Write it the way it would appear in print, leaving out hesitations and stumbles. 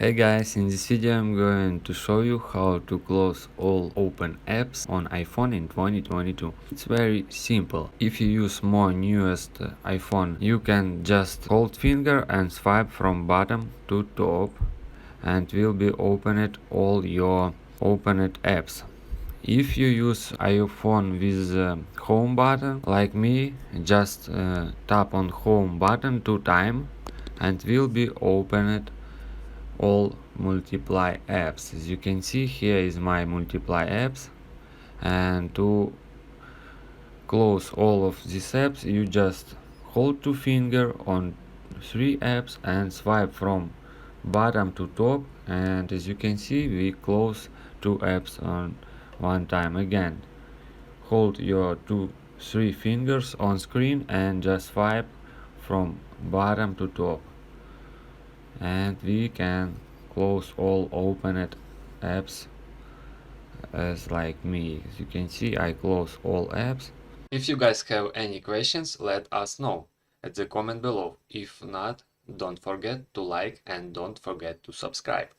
Hey guys, in this video I'm going to show you how to close all open apps on iPhone in 2022. It's very simple. If you use more newest iPhone, you can just hold finger and swipe from bottom to top and will be opened all your opened apps. If you use iPhone with home button like me, just tap on home button 2 times and will be opened all multiply apps. As you can see, here is my multiply apps, and to close all of these apps you just hold 2 finger on 3 apps and swipe from bottom to top, and as you can see we close 2 apps on 1 time. Again, hold your 3 fingers on screen and just swipe from bottom to top, and we can close all opened apps as like me. As you can see, I close all apps. If you guys have any questions, let us know at the comment below. If not, don't forget to like and don't forget to subscribe.